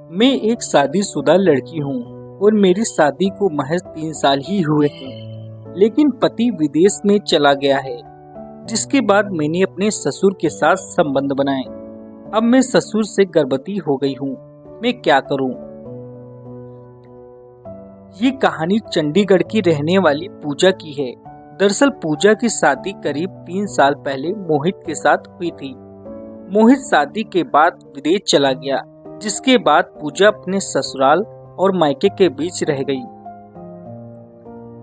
मैं एक शादीशुदा लड़की हूँ और मेरी शादी को महज 3 साल ही हुए हैं, लेकिन पति विदेश में चला गया है, जिसके बाद मैंने अपने ससुर के साथ संबंध बनाए। अब मैं ससुर से गर्भवती हो गई हूँ। मैं क्या करूँ? ये कहानी चंडीगढ़ की रहने वाली पूजा की है। दरअसल पूजा की शादी करीब 3 साल पहले मोहित के साथ हुई थी। मोहित शादी के बाद विदेश चला गया, जिसके बाद पूजा अपने ससुराल और मायके के बीच रह गई।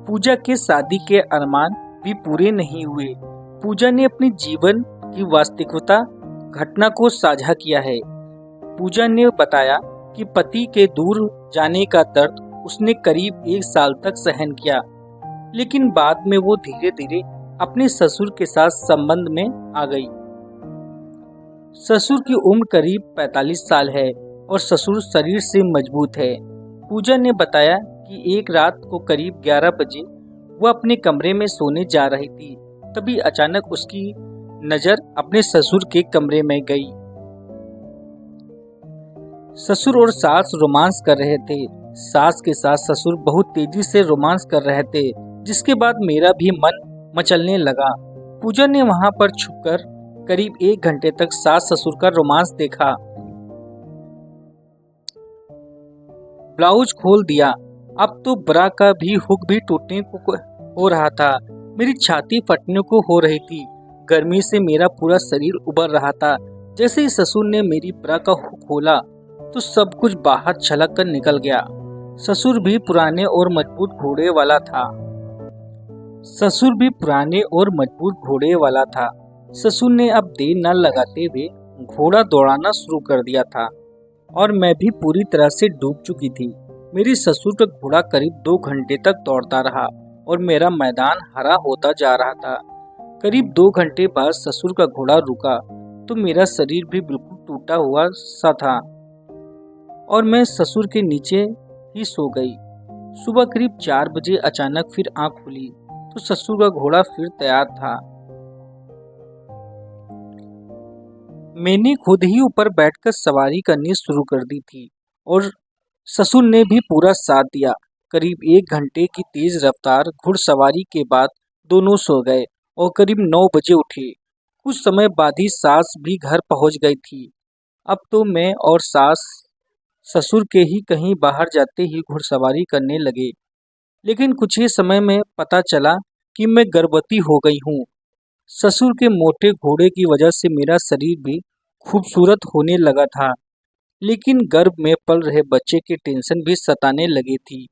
पूजा के शादी के अरमान भी पूरे नहीं हुए। पूजा ने अपने जीवन की वास्तविकता घटना को साझा किया है। पूजा ने बताया कि पति के दूर जाने का दर्द उसने करीब 1 साल तक सहन किया, लेकिन बाद में वो धीरे धीरे अपने ससुर के साथ संबंध में आ गई। ससुर की उम्र करीब 45 साल है और ससुर शरीर से मजबूत है। पूजा ने बताया कि एक रात को करीब 11 बजे वह अपने कमरे में सोने जा रही थी। तभी अचानक उसकी नजर अपने ससुर के कमरे में गई। ससुर और सास रोमांस कर रहे थे। सास के साथ ससुर बहुत तेजी से रोमांस कर रहे थे, जिसके बाद मेरा भी मन मचलने लगा। पूजा ने वहां पर छुपकर करीब 1 घंटे तक सास ससुर का रोमांस देखा। ब्लाउज खोल दिया। अब तो ब्रा का भी हुक भी टूटने को हो रहा था। मेरी छाती फटने को हो रही थी। गर्मी से मेरा पूरा शरीर उबर रहा था। जैसे ही ससुर ने मेरी ब्रा का हुक खोला तो सब कुछ बाहर छलक कर निकल गया। ससुर भी पुराने और मजबूत घोड़े वाला था। ससुर ने अब देर न लगाते हुए घोड़ा दौड़ाना शुरू कर दिया था और मैं भी पूरी तरह से डूब चुकी थी। मेरे ससुर का घोड़ा करीब 2 घंटे तक दौड़ता रहा और मेरा मैदान हरा होता जा रहा था। करीब 2 घंटे बाद ससुर का घोड़ा रुका तो मेरा शरीर भी बिल्कुल टूटा हुआ सा था और मैं ससुर के नीचे ही सो गई। सुबह करीब 4 बजे अचानक फिर आंख खुली तो ससुर का घोड़ा फिर तैयार था। मैंने खुद ही ऊपर बैठकर सवारी करनी शुरू कर दी थी और ससुर ने भी पूरा साथ दिया। करीब 1 घंटे की तेज रफ्तार घुड़सवारी के बाद दोनों सो गए और करीब 9 बजे उठे। कुछ समय बाद ही सास भी घर पहुंच गई थी। अब तो मैं और सास ससुर के ही कहीं बाहर जाते ही घुड़सवारी करने लगे, लेकिन कुछ ही समय में पता चला कि मैं गर्भवती हो गई हूँ। ससुर के मोटे घोड़े की वजह से मेरा शरीर भी खूबसूरत होने लगा था, लेकिन गर्भ में पल रहे बच्चे की टेंशन भी सताने लगी थी।